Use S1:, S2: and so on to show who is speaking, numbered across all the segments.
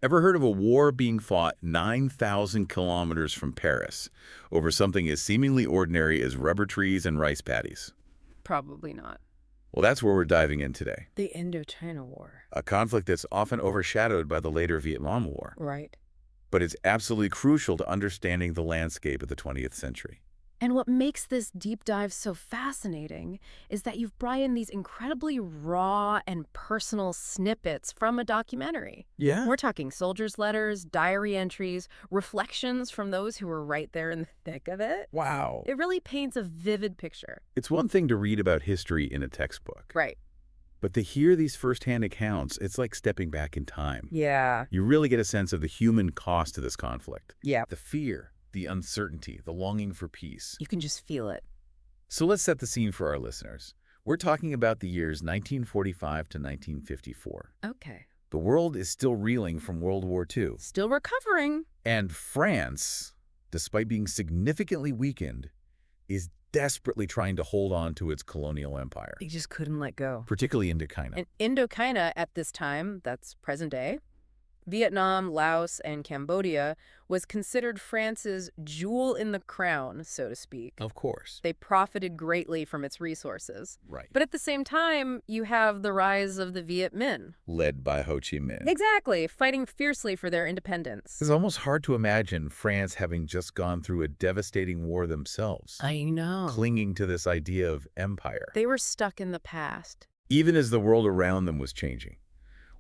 S1: Ever heard of a war being fought 9,000 kilometers from Paris over something as seemingly ordinary as rubber trees and rice paddies?
S2: Probably not.
S1: Well, that's where we're diving in today.
S2: The Indochina War.
S1: A conflict that's often overshadowed by the later Vietnam War,
S2: Right.
S1: but it's absolutely crucial to understanding the landscape of the 20th century.
S2: And what makes this deep dive so fascinating is that you've brought in these incredibly raw and personal snippets from a documentary.
S1: Yeah?
S2: We're talking soldiers' letters, diary entries, reflections from those who were right there in the thick of it.
S1: Wow.
S2: It really paints a vivid picture.
S1: It's one thing to read about history in a textbook,
S2: Right.
S1: but to hear these firsthand accounts, it's like stepping back in time.
S2: Yeah.
S1: You really get a sense of the human cost to this conflict.
S2: Yeah.
S1: The fear, the uncertainty, the longing for peace.
S2: You can just feel it.
S1: So let's set the scene for our listeners. We're talking about the years 1945 to 1954.
S2: Okay.
S1: The world is still reeling from World War II.
S2: Still recovering.
S1: And France, despite being significantly weakened, is desperately trying to hold on to its colonial empire,
S2: They just couldn't let go.
S1: particularly Indochina.
S2: And Indochina at this time, that's present day, Vietnam, Laos, and Cambodia, was considered France's jewel in the crown, so to speak.
S1: Of course.
S2: They profited greatly from its resources.
S1: Right.
S2: But at the same time, you have the rise of the Viet Minh.
S1: Led by Ho Chi Minh.
S2: Exactly, fighting fiercely for their independence.
S1: It's almost hard to imagine France having just gone through a devastating war themselves,
S2: I know.
S1: clinging to this idea of empire,
S2: They were stuck in the past.
S1: even as the world around them was changing.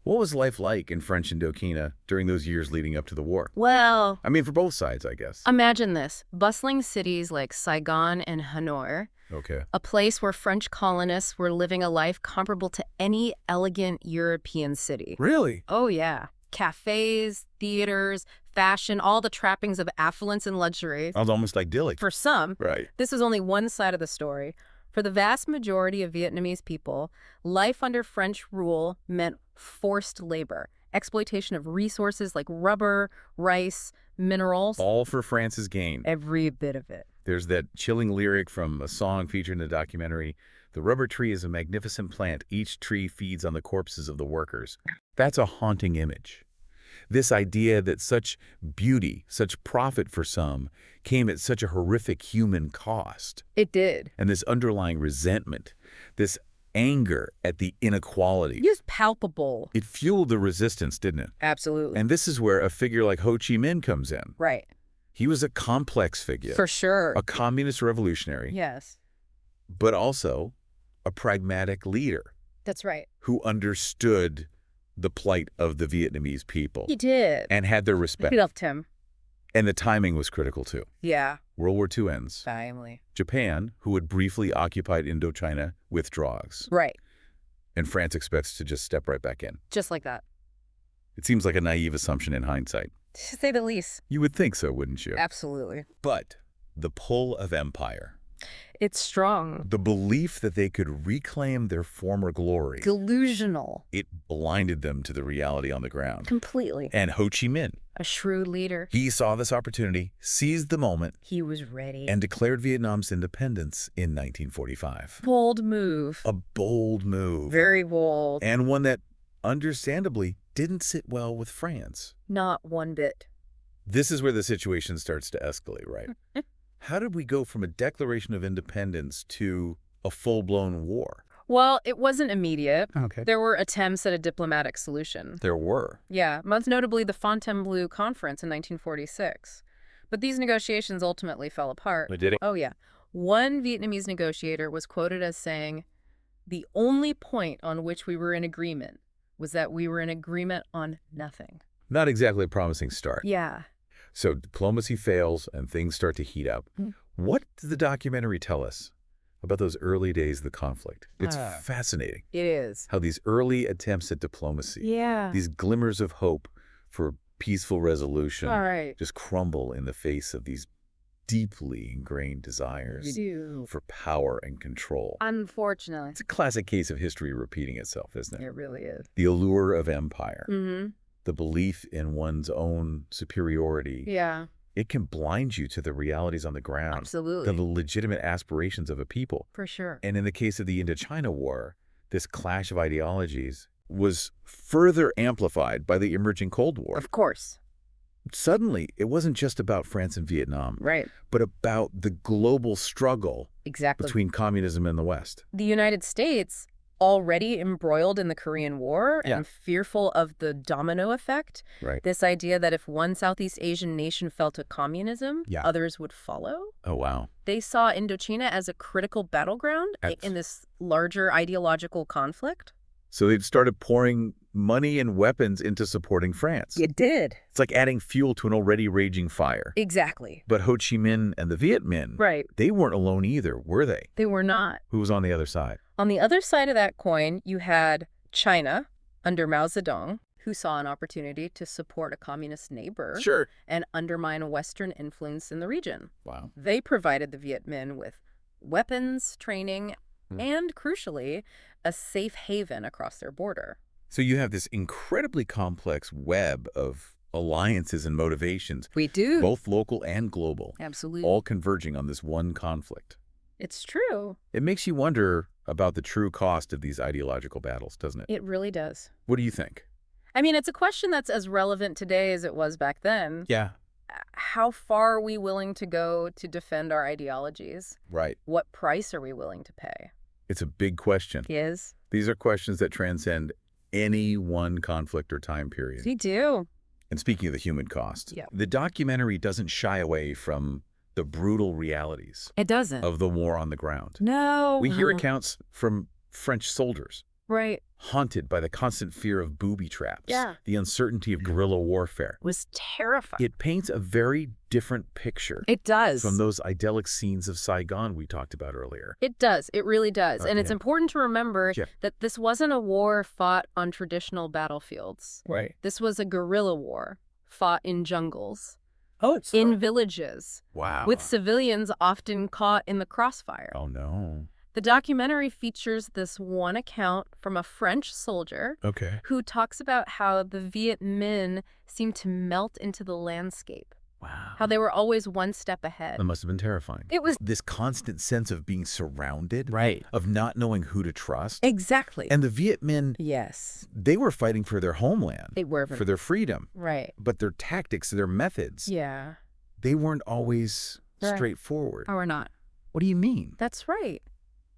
S1: What was life like in French Indochina during those years leading up to the war?
S2: Well,
S1: I mean, for both sides, I guess.
S2: imagine this. Bustling cities like Saigon and Hanoi,
S1: Okay.
S2: a place where French colonists were living a life comparable to any elegant European city.
S1: Really?
S2: Oh, yeah. Cafes, theaters, fashion, all the trappings of affluence and luxury.
S1: Sounds almost idyllic.
S2: For some,
S1: Right.
S2: this is only one side of the story. For the vast majority of Vietnamese people, life under French rule meant forced labor, exploitation of resources like rubber, rice, minerals,
S1: All for France's gain.
S2: every bit of it.
S1: There's that chilling lyric from a song featured in the documentary, "The rubber tree is a magnificent plant. Each tree feeds on the corpses of the workers." That's a haunting image. This idea that such beauty, such profit for some, came at such a horrific human cost.
S2: It did.
S1: And this underlying resentment, this anger at the inequality,
S2: Just palpable.
S1: it fueled the resistance, didn't it?
S2: Absolutely.
S1: And this is where a figure like Ho Chi Minh comes in.
S2: Right.
S1: He was a complex figure,
S2: For sure.
S1: a communist revolutionary,
S2: Yes.
S1: but also a pragmatic leader
S2: That's right.
S1: who understood the plight of the Vietnamese people
S2: He did.
S1: and had their respect.
S2: He loved him.
S1: And the timing was critical too.
S2: Yeah.
S1: World War II ends.
S2: Family.
S1: Japan, who had briefly occupied Indochina, withdraws.
S2: Right.
S1: And France expects to just step right back in.
S2: Just like that.
S1: It seems like a naive assumption in hindsight.
S2: To say the least.
S1: You would think so, wouldn't you?
S2: Absolutely.
S1: But the pull of empire,
S2: It's strong.
S1: the belief that they could reclaim their former glory,
S2: Delusional.
S1: it blinded them to the reality on the ground.
S2: Completely.
S1: And Ho Chi Minh,
S2: A shrewd leader.
S1: he saw this opportunity, seized the moment,
S2: He was ready.
S1: and declared Vietnam's independence in 1945.
S2: bold move.
S1: A bold move,
S2: Very bold.
S1: and one that, understandably, didn't sit well with France.
S2: Not one bit.
S1: This is where the situation starts to escalate, right? How did we go from a declaration of independence to a full-blown war?
S2: Well, it wasn't immediate.
S1: Okay.
S2: There were attempts at a diplomatic solution.
S1: There were.
S2: Yeah, most notably the Fontainebleau Conference in 1946. But these negotiations ultimately fell apart.
S1: Did it?
S2: Oh, yeah. One Vietnamese negotiator was quoted as saying, "The only point on which we were in agreement was that we were in agreement on nothing."
S1: Not exactly a promising start.
S2: Yeah.
S1: So diplomacy fails and things start to heat up.
S2: Mm.
S1: What does the documentary tell us about those early days of the conflict? It's fascinating
S2: It is.
S1: how these early attempts at diplomacy,
S2: Yeah.
S1: these glimmers of hope for peaceful resolution,
S2: All right.
S1: just crumble in the face of these deeply ingrained desires for power and control.
S2: Unfortunately.
S1: It's a classic case of history repeating itself, isn't it?
S2: It really is.
S1: The allure of empire,
S2: Mm-hmm.
S1: the belief in one's own superiority,
S2: Yeah.
S1: it can blind you to the realities on the ground,
S2: Absolutely.
S1: the legitimate aspirations of a people.
S2: For sure.
S1: And in the case of the Indochina War, this clash of ideologies, was further amplified by the emerging Cold War.
S2: Of course.
S1: Suddenly, it wasn't just about France and Vietnam,
S2: Right.
S1: but about the global struggle
S2: Exactly.
S1: between communism and the West.
S2: The United States, already embroiled in the Korean War and fearful of the domino effect,
S1: Right.
S2: this idea that if one Southeast Asian nation fell to communism, others would follow.
S1: Oh, wow.
S2: They saw Indochina as a critical battleground in this larger ideological conflict.
S1: So they'd started pouring money and weapons into supporting France.
S2: It did.
S1: It's like adding fuel to an already raging fire.
S2: Exactly.
S1: But Ho Chi Minh and the Viet Minh, they weren't alone either, were they?
S2: They were not.
S1: Who was on the other side?
S2: On the other side of that coin, you had China under Mao Zedong, who saw an opportunity to support a communist neighbor and undermine Western influence in the region.
S1: Wow.
S2: They provided the Viet Minh with weapons, training, and, crucially, a safe haven across their border.
S1: So you have this incredibly complex web of alliances and motivations.
S2: We do.
S1: Both local and global.
S2: Absolutely.
S1: All converging on this one conflict.
S2: It's true.
S1: It makes you wonder about the true cost of these ideological battles, doesn't it?
S2: It really does.
S1: What do you think?
S2: I mean, it's a question that's as relevant today as it was back then.
S1: Yeah.
S2: How far are we willing to go to defend our ideologies?
S1: Right.
S2: What price are we willing to pay?
S1: It's a big question.
S2: Yes.
S1: These are questions that transcend any one conflict or time period.
S2: We do.
S1: And speaking of the human cost, the documentary doesn't shy away from the brutal realities
S2: It doesn't.
S1: of the war on the ground.
S2: No.
S1: We hear accounts from French soldiers
S2: Right.
S1: haunted by the constant fear of booby traps,
S2: Yeah.
S1: the uncertainty of guerrilla warfare.
S2: Was terrifying.
S1: It paints a very different picture
S2: It does.
S1: from those idyllic scenes of Saigon we talked about earlier.
S2: It does. It really does. And it's important to remember that this wasn't a war fought on traditional battlefields.
S1: Right.
S2: This was a guerrilla war fought in jungles,
S1: it's
S2: in villages,
S1: wow.
S2: with civilians often caught in the crossfire.
S1: Oh, no.
S2: The documentary features this one account from a French soldier who talks about how the Viet Minh seemed to melt into the landscape.
S1: Wow.
S2: How they were always one step ahead.
S1: That must have been terrifying.
S2: It was
S1: this constant sense of being surrounded,
S2: right,
S1: of not knowing who to trust.
S2: Exactly.
S1: And the Viet Minh, they were fighting for their homeland.
S2: They were.
S1: For their freedom.
S2: Right.
S1: But their tactics, their methods, they weren't always straightforward.
S2: Or not.
S1: What do you mean?
S2: That's right.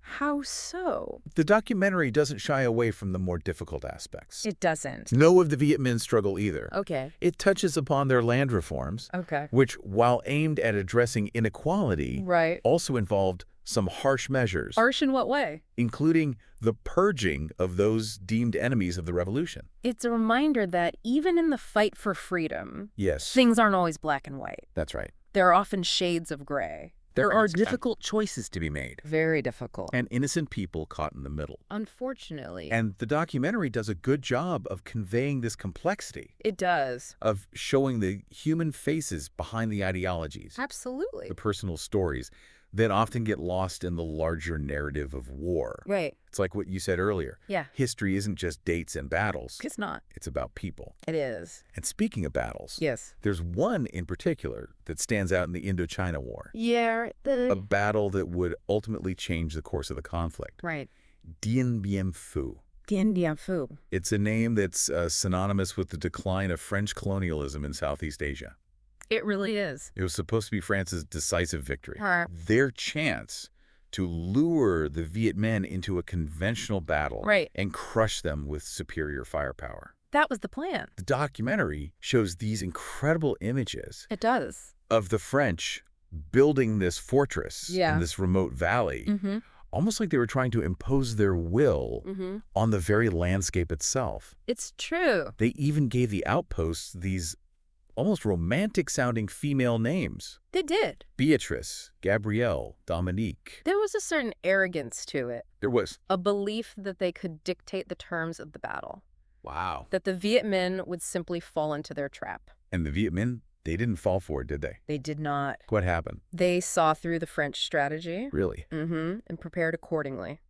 S2: How so?
S1: The documentary doesn't shy away from the more difficult aspects.
S2: It doesn't.
S1: No of the Viet Minh struggle either.
S2: Okay.
S1: It touches upon their land reforms, which, while aimed at addressing inequality, also involved some harsh measures.
S2: Harsh in what way?
S1: Including the purging of those deemed enemies of the revolution.
S2: It's a reminder that even in the fight for freedom,
S1: yes,
S2: things aren't always black and white.
S1: That's right.
S2: There are often shades of gray.
S1: There are difficult choices to be made.
S2: Very difficult.
S1: And innocent people caught in the middle.
S2: Unfortunately.
S1: And the documentary does a good job of conveying this complexity.
S2: It does.
S1: Of showing the human faces behind the ideologies.
S2: Absolutely.
S1: The personal stories that often get lost in the larger narrative of war.
S2: Right.
S1: It's like what you said earlier.
S2: Yeah.
S1: History isn't just dates and battles.
S2: It's not.
S1: It's about people.
S2: It is.
S1: And speaking of battles,
S2: yes,
S1: there's one in particular that stands out in the Indochina War.
S2: Yeah.
S1: A battle that would ultimately change the course of the conflict.
S2: Right.
S1: Dien Bien Phu.
S2: Dien Bien Phu.
S1: It's a name that's synonymous with the decline of French colonialism in Southeast Asia.
S2: It really is.
S1: It was supposed to be France's decisive victory. Their chance to lure the Viet Minh into a conventional battle and crush them with superior firepower.
S2: That was the plan.
S1: The documentary shows these incredible images.
S2: It does.
S1: Of the French building this fortress in this remote valley, almost like they were trying to impose their will on the very landscape itself.
S2: It's true.
S1: They even gave the outposts these almost romantic-sounding female names.
S2: They did.
S1: Beatrice, Gabrielle, Dominique.
S2: There was a certain arrogance to it.
S1: There was.
S2: A belief that they could dictate the terms of the battle.
S1: Wow.
S2: That the Viet Minh would simply fall into their trap.
S1: And the Viet Minh, they didn't fall for it, did they?
S2: They did not.
S1: What happened?
S2: They saw through the French strategy.
S1: Really?
S2: And prepared accordingly.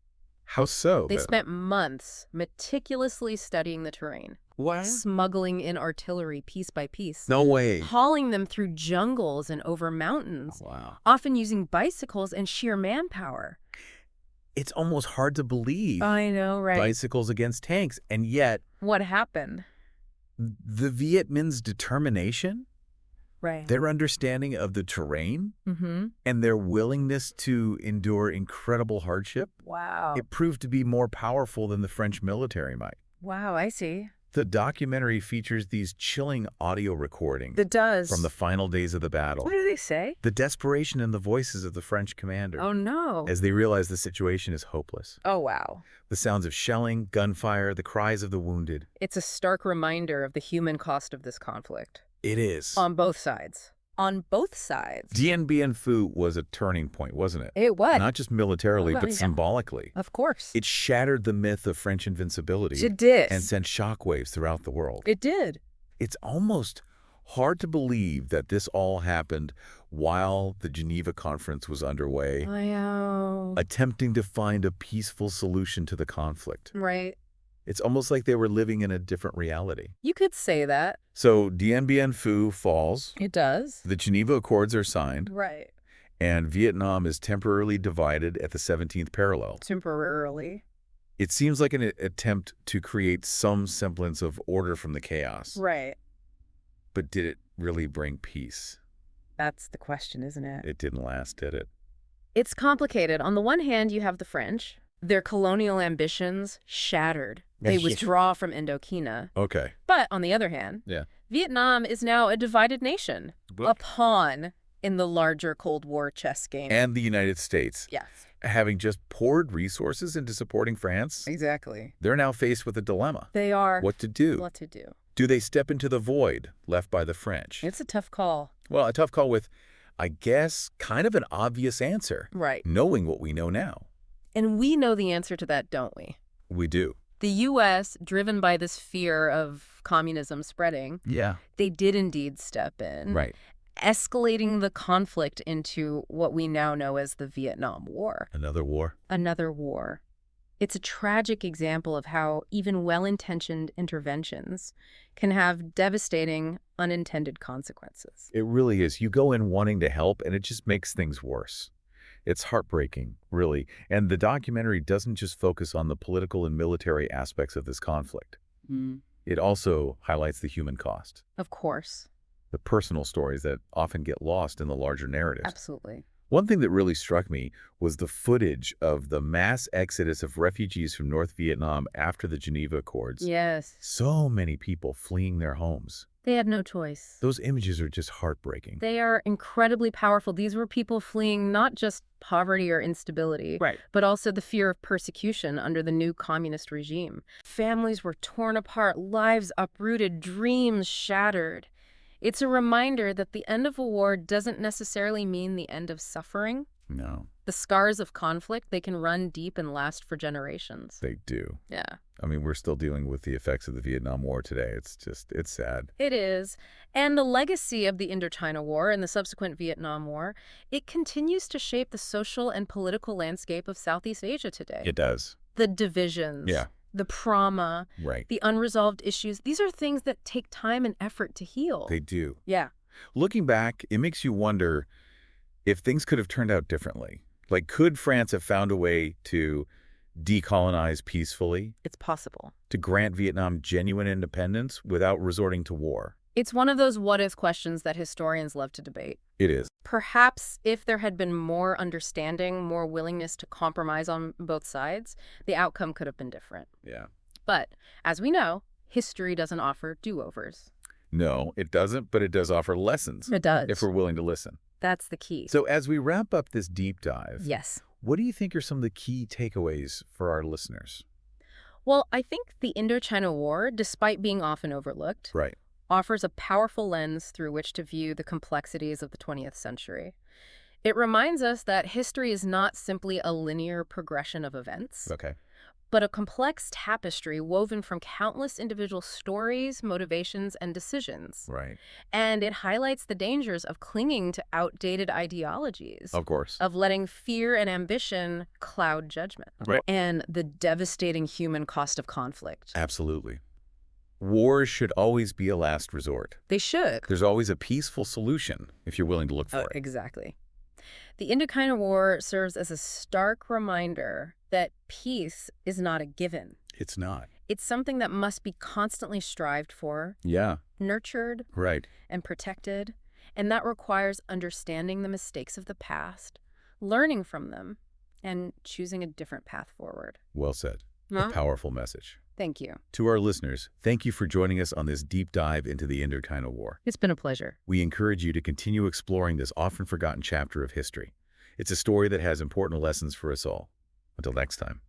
S1: How so?
S2: They spent months meticulously studying the terrain.
S1: What?
S2: Smuggling in artillery piece by piece.
S1: No way.
S2: Hauling them through jungles and over mountains.
S1: Wow.
S2: Often using bicycles and sheer manpower.
S1: It's almost hard to believe.
S2: I know, right?
S1: Bicycles against tanks, and yet
S2: What happened?
S1: the Viet Minh's determination,
S2: Right.
S1: their understanding of the terrain,
S2: Mm-hmm.
S1: and their willingness to endure incredible hardship,
S2: Wow.
S1: it proved to be more powerful than the French military might.
S2: Wow, I see.
S1: The documentary features these chilling audio recordings
S2: It does.
S1: from the final days of the battle.
S2: What do they say?
S1: The desperation in the voices of the French commander
S2: Oh, no.
S1: as they realize the situation is hopeless.
S2: Oh, wow.
S1: The sounds of shelling, gunfire, the cries of the wounded.
S2: It's a stark reminder of the human cost of this conflict.
S1: It is.
S2: On both sides. On both sides.
S1: Dien Bien Phu was a turning point, wasn't it?
S2: It was.
S1: Not just militarily,
S2: Well,
S1: but
S2: yeah.
S1: symbolically.
S2: Of course.
S1: It shattered the myth of French invincibility
S2: It did.
S1: and sent shockwaves throughout the world.
S2: It did.
S1: It's almost hard to believe that this all happened while the Geneva Conference was underway,
S2: I know.
S1: attempting to find a peaceful solution to the conflict.
S2: Right.
S1: It's almost like they were living in a different reality.
S2: You could say that.
S1: So Dien Bien Phu falls,
S2: It does.
S1: the Geneva Accords are signed,
S2: Right.
S1: and Vietnam is temporarily divided at the 17th parallel.
S2: Temporarily.
S1: It seems like an attempt to create some semblance of order from the chaos.
S2: Right.
S1: But did it really bring peace?
S2: That's the question, isn't it?
S1: It didn't last, did it?
S2: It's complicated. On the one hand, you have the French. Their colonial ambitions shattered. They
S1: Yes, yes.
S2: withdraw from Indochina.
S1: Okay.
S2: But on the other hand,
S1: Yeah.
S2: Vietnam is now a divided nation, a pawn in the larger Cold War chess game.
S1: And the United States,
S2: Yes,
S1: having just poured resources into supporting France,
S2: exactly.
S1: they're now faced with a dilemma.
S2: They are.
S1: What to do?
S2: What to do?
S1: Do they step into the void left by the French?
S2: It's a tough call.
S1: Well, a tough call with, I guess, kind of an obvious answer,
S2: Right.
S1: knowing what we know now.
S2: And we know the answer to that, don't we?
S1: We do.
S2: The U.S., driven by this fear of communism spreading,
S1: Yeah.
S2: they did indeed step in,
S1: Right.
S2: escalating the conflict into what we now know as the Vietnam War.
S1: Another war.
S2: Another war. It's a tragic example of how even well-intentioned interventions can have devastating, unintended consequences.
S1: It really is. You go in wanting to help, and it just makes things worse. It's heartbreaking, really. And the documentary doesn't just focus on the political and military aspects of this conflict. It also highlights the human cost,
S2: Of course.
S1: the personal stories that often get lost in the larger narratives.
S2: Absolutely.
S1: One thing that really struck me was the footage of the mass exodus of refugees from North Vietnam after the Geneva Accords.
S2: Yes.
S1: So many people fleeing their homes.
S2: They had no choice.
S1: Those images are just heartbreaking.
S2: They are incredibly powerful. These were people fleeing not just poverty or instability,
S1: Right.
S2: but also the fear of persecution under the new communist regime. Families were torn apart, lives uprooted, dreams shattered. It's a reminder that the end of a war doesn't necessarily mean the end of suffering.
S1: No,
S2: The scars of conflict, they can run deep and last for generations.
S1: they do.
S2: Yeah.
S1: I mean, we're still dealing with the effects of the Vietnam War today. It's sad.
S2: It is. And the legacy of the Indochina War and the subsequent Vietnam War, it continues to shape the social and political landscape of Southeast Asia today.
S1: It does.
S2: The divisions,
S1: Yeah.
S2: the trauma,
S1: Right.
S2: the unresolved issues, these are things that take time and effort to heal.
S1: They do.
S2: Yeah.
S1: Looking back, it makes you wonder if things could have turned out differently. Like, could France have found a way to decolonize peacefully,
S2: It's possible.
S1: to grant Vietnam genuine independence without resorting to war?
S2: It's one of those what-if questions that historians love to debate.
S1: It is.
S2: Perhaps if there had been more understanding, more willingness to compromise on both sides, the outcome could have been different.
S1: Yeah.
S2: But, as we know, history doesn't offer do-overs.
S1: No, it doesn't, but it does offer lessons
S2: It does.
S1: if we're willing to listen.
S2: That's the key.
S1: So as we wrap up this deep dive,
S2: Yes.
S1: what do you think are some of the key takeaways for our listeners?
S2: Well, I think the Indochina War, despite being often overlooked,
S1: Right.
S2: offers a powerful lens through which to view the complexities of the 20th century. It reminds us that history is not simply a linear progression of events,
S1: Okay.
S2: but a complex tapestry woven from countless individual stories, motivations, and decisions.
S1: Right.
S2: And it highlights the dangers of clinging to outdated ideologies,
S1: Of course.
S2: of letting fear and ambition cloud judgment,
S1: Right.
S2: and the devastating human cost of conflict.
S1: Absolutely. Wars should always be a last resort.
S2: They should.
S1: There's always a peaceful solution if you're willing to look for it.
S2: Exactly. The Indochina War serves as a stark reminder that peace is not a given.
S1: It's not.
S2: It's something that must be constantly strived for,
S1: Yeah,
S2: nurtured,
S1: right.
S2: and protected, and that requires understanding the mistakes of the past, learning from them, and choosing a different path forward.
S1: Well said. A
S2: Huh?
S1: powerful message.
S2: Thank you.
S1: To our listeners, thank you for joining us on this deep dive into the Indochina War.
S2: It's been a pleasure.
S1: We encourage you to continue exploring this often forgotten chapter of history. It's a story that has important lessons for us all. Until next time.